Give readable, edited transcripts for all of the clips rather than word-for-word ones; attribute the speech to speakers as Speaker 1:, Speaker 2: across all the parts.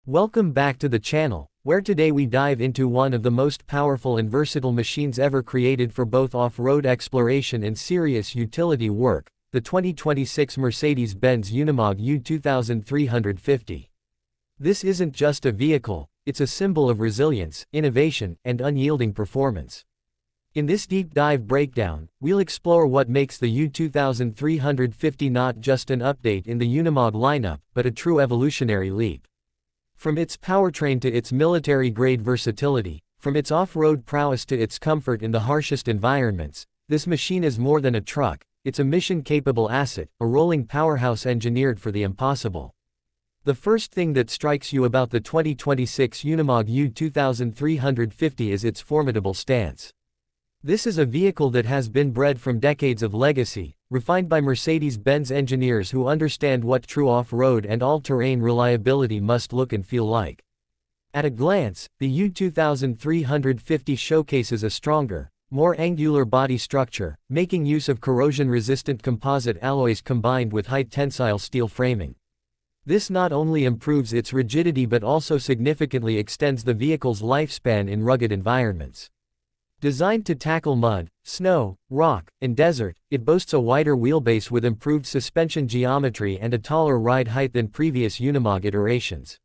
Speaker 1: Welcome back to the channel, where today we dive into one of the most powerful and versatile machines ever created for both off-road exploration and serious utility work, the 2026 Mercedes-Benz Unimog U 2350. This isn't just a vehicle, it's a symbol of resilience, innovation, and unyielding performance. In this deep dive breakdown, we'll explore what makes the U 2350 not just an update in the Unimog lineup, but a true evolutionary leap. From its powertrain to its military-grade versatility, from its off-road prowess to its comfort in the harshest environments, this machine is more than a truck, it's a mission-capable asset, a rolling powerhouse engineered for the impossible. The first thing that strikes you about the 2026 Unimog U 2350 is its formidable stance. This is a vehicle that has been bred from decades of legacy, refined by Mercedes-Benz engineers who understand what true off-road and all-terrain reliability must look and feel like. At a glance, the U 2350 showcases a stronger, more angular body structure, making use of corrosion-resistant composite alloys combined with high-tensile steel framing. This not only improves its rigidity but also significantly extends the vehicle's lifespan in rugged environments. Designed to tackle mud, snow, rock, and desert, it boasts a wider wheelbase with improved suspension geometry and a taller ride height than previous Unimog iterations.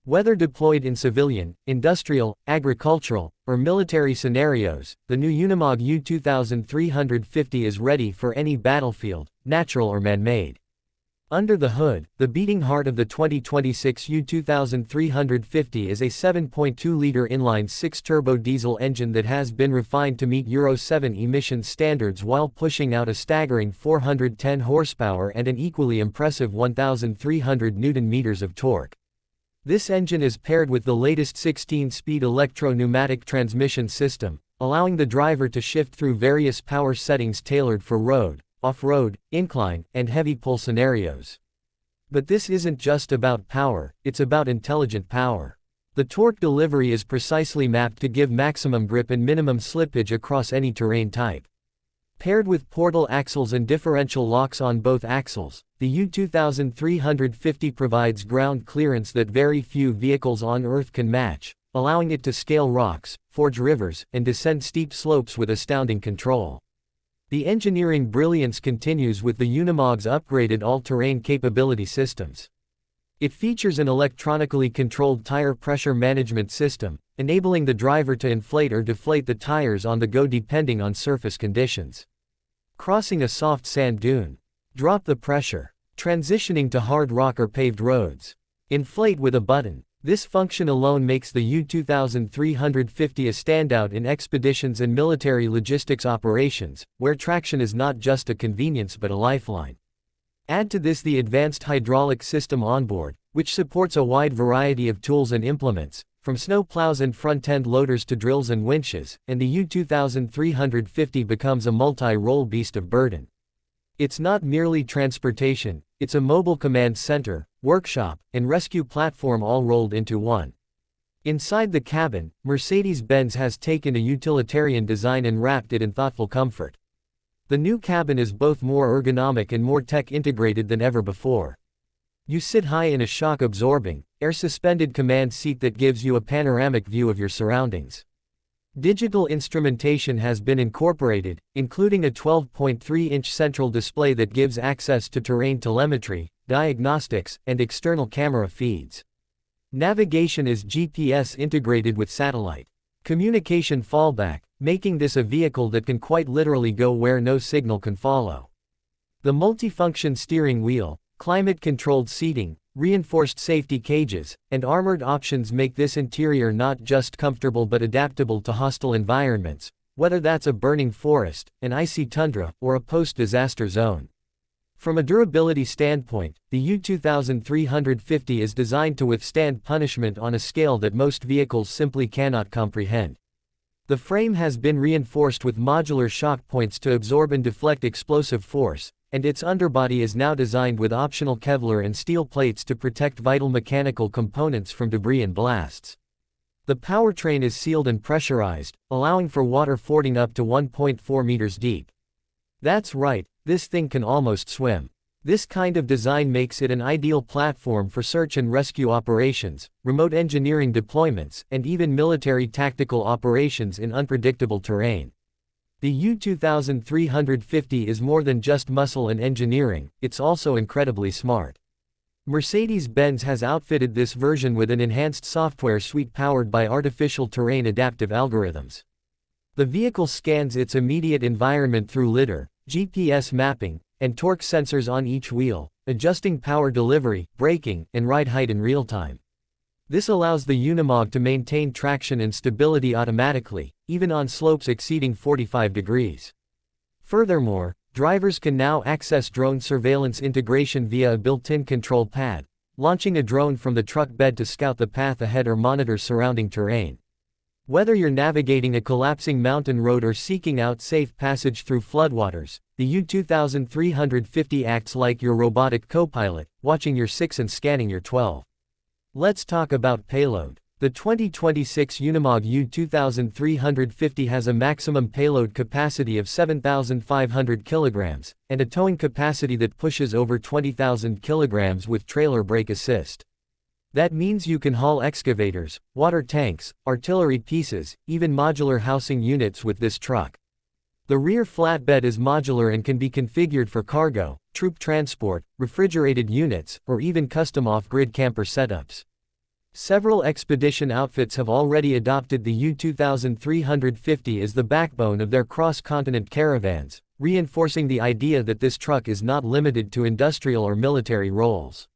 Speaker 1: Whether deployed in civilian, industrial, agricultural, or military scenarios, the new Unimog U 2350 is ready for any battlefield, natural or man-made. Under the hood, the beating heart of the 2026 U 2350 is a 7.2-liter inline-6 turbo diesel engine that has been refined to meet Euro 7 emissions standards while pushing out a staggering 410 horsepower and an equally impressive 1,300 Nm of torque. This engine is paired with the latest 16-speed electro-pneumatic transmission system, allowing the driver to shift through various power settings tailored for road, off-road, incline, and heavy pull scenarios. But this isn't just about power, it's about intelligent power. The torque delivery is precisely mapped to give maximum grip and minimum slippage across any terrain type. Paired with portal axles and differential locks on both axles, the U 2350 provides ground clearance that very few vehicles on Earth can match, allowing it to scale rocks, forge rivers, and descend steep slopes with astounding control. The engineering brilliance continues with the Unimog's upgraded all-terrain capability systems. It features an electronically controlled tire pressure management system, enabling the driver to inflate or deflate the tires on the go depending on surface conditions. Crossing a soft sand dune. Drop the pressure. Transitioning to hard rock or paved roads. Inflate with a button. This function alone makes the U 2350 a standout in expeditions and military logistics operations, where traction is not just a convenience but a lifeline. Add to this the advanced hydraulic system onboard, which supports a wide variety of tools and implements, from snow plows and front-end loaders to drills and winches, and the U 2350 becomes a multi-role beast of burden. It's not merely transportation, it's a mobile command center, workshop, and rescue platform all rolled into one. Inside the cabin, Mercedes-Benz has taken a utilitarian design and wrapped it in thoughtful comfort. The new cabin is both more ergonomic and more tech-integrated than ever before. You sit high in a shock-absorbing, air-suspended command seat that gives you a panoramic view of your surroundings. Digital instrumentation has been incorporated, including a 12.3-inch central display that gives access to terrain telemetry, diagnostics, and external camera feeds. Navigation is GPS integrated with satellite communication fallback, making this a vehicle that can quite literally go where no signal can follow. The multifunction steering wheel, climate-controlled seating, reinforced safety cages, and armored options make this interior not just comfortable but adaptable to hostile environments, whether that's a burning forest, an icy tundra, or a post-disaster zone. From a durability standpoint, the U 2350 is designed to withstand punishment on a scale that most vehicles simply cannot comprehend. The frame has been reinforced with modular shock points to absorb and deflect explosive force, and its underbody is now designed with optional Kevlar and steel plates to protect vital mechanical components from debris and blasts. The powertrain is sealed and pressurized, allowing for water fording up to 1.4 meters deep. That's right, this thing can almost swim. This kind of design makes it an ideal platform for search and rescue operations, remote engineering deployments, and even military tactical operations in unpredictable terrain. The U2350 is more than just muscle and engineering, it's also incredibly smart. Mercedes-Benz has outfitted this version with an enhanced software suite powered by artificial terrain adaptive algorithms. The vehicle scans its immediate environment through lidar, GPS mapping, and torque sensors on each wheel, adjusting power delivery, braking, and ride height in real time. This allows the Unimog to maintain traction and stability automatically, even on slopes exceeding 45 degrees. Furthermore, drivers can now access drone surveillance integration via a built-in control pad, launching a drone from the truck bed to scout the path ahead or monitor surrounding terrain. Whether you're navigating a collapsing mountain road or seeking out safe passage through floodwaters, the U2350 acts like your robotic co-pilot, watching your 6 and scanning your 12. Let's talk about payload. The 2026 Unimog U2350 has a maximum payload capacity of 7,500 kilograms, and a towing capacity that pushes over 20,000 kilograms with trailer brake assist. That means you can haul excavators, water tanks, artillery pieces, even modular housing units with this truck. The rear flatbed is modular and can be configured for cargo, troop transport, refrigerated units, or even custom off-grid camper setups. Several expedition outfits have already adopted the U2350 as the backbone of their cross-continent caravans, reinforcing the idea that this truck is not limited to industrial or military roles.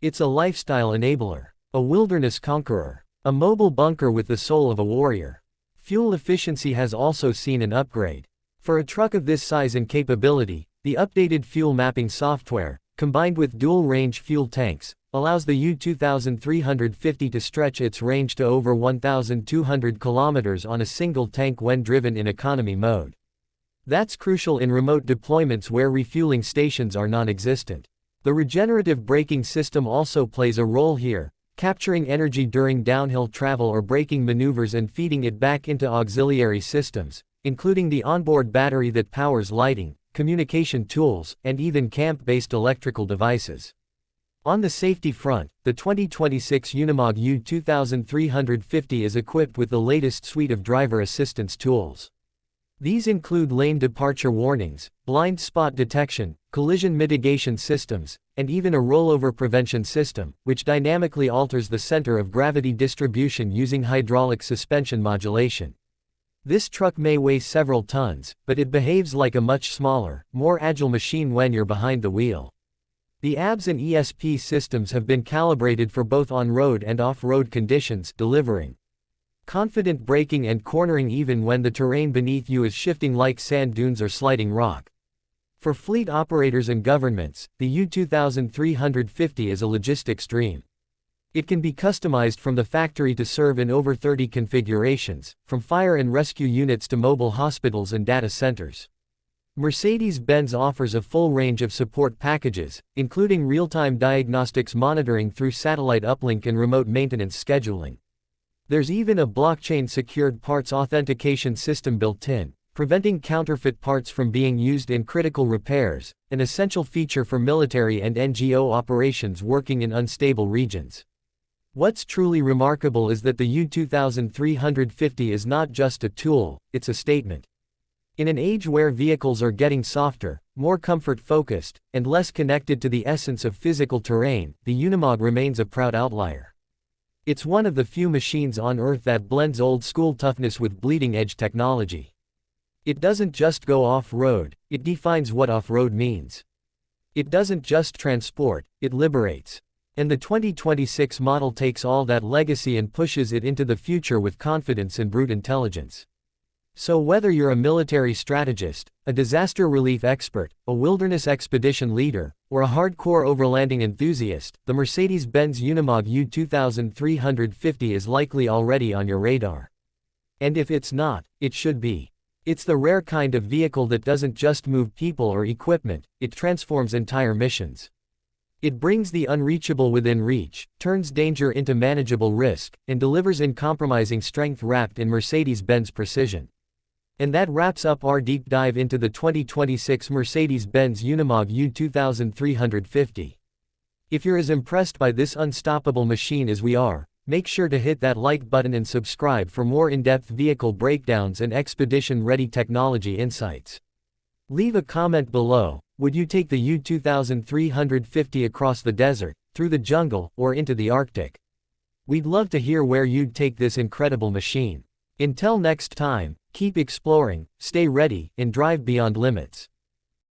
Speaker 1: It's a lifestyle enabler, a wilderness conqueror, a mobile bunker with the soul of a warrior. Fuel efficiency has also seen an upgrade. For a truck of this size and capability, the updated fuel mapping software, combined with dual-range fuel tanks, allows the U2350 to stretch its range to over 1,200 kilometers on a single tank when driven in economy mode. That's crucial in remote deployments where refueling stations are non-existent. The regenerative braking system also plays a role here, capturing energy during downhill travel or braking maneuvers and feeding it back into auxiliary systems, including the onboard battery that powers lighting, communication tools, and even camp-based electrical devices. On the safety front, the 2026 Unimog U2350 is equipped with the latest suite of driver assistance tools. These include lane departure warnings, blind spot detection, collision mitigation systems, and even a rollover prevention system, which dynamically alters the center of gravity distribution using hydraulic suspension modulation. This truck may weigh several tons, but it behaves like a much smaller, more agile machine when you're behind the wheel. The ABS and ESP systems have been calibrated for both on-road and off-road conditions, delivering confident braking and cornering even when the terrain beneath you is shifting like sand dunes or sliding rock. For fleet operators and governments, the U2350 is a logistics dream. It can be customized from the factory to serve in over 30 configurations, from fire and rescue units to mobile hospitals and data centers. Mercedes-Benz offers a full range of support packages, including real-time diagnostics monitoring through satellite uplink and remote maintenance scheduling. There's even a blockchain-secured parts authentication system built in, preventing counterfeit parts from being used in critical repairs, an essential feature for military and NGO operations working in unstable regions. What's truly remarkable is that the U2350 is not just a tool, it's a statement. In an age where vehicles are getting softer, more comfort-focused, and less connected to the essence of physical terrain, the Unimog remains a proud outlier. It's one of the few machines on Earth that blends old-school toughness with bleeding-edge technology. It doesn't just go off-road, it defines what off-road means. It doesn't just transport, it liberates. And the 2026 model takes all that legacy and pushes it into the future with confidence and brute intelligence. So whether you're a military strategist, a disaster relief expert, a wilderness expedition leader, or a hardcore overlanding enthusiast, the Mercedes-Benz Unimog U2350 is likely already on your radar. And if it's not, it should be. It's the rare kind of vehicle that doesn't just move people or equipment, it transforms entire missions. It brings the unreachable within reach, turns danger into manageable risk, and delivers uncompromising strength wrapped in Mercedes-Benz precision. And that wraps up our deep dive into the 2026 Mercedes-Benz Unimog U 2350. If you're as impressed by this unstoppable machine as we are, make sure to hit that like button and subscribe for more in-depth vehicle breakdowns and expedition-ready technology insights. Leave a comment below. Would you take the U 2350 across the desert, through the jungle, or into the Arctic? We'd love to hear where you'd take this incredible machine. Until next time, keep exploring, stay ready, and drive beyond limits.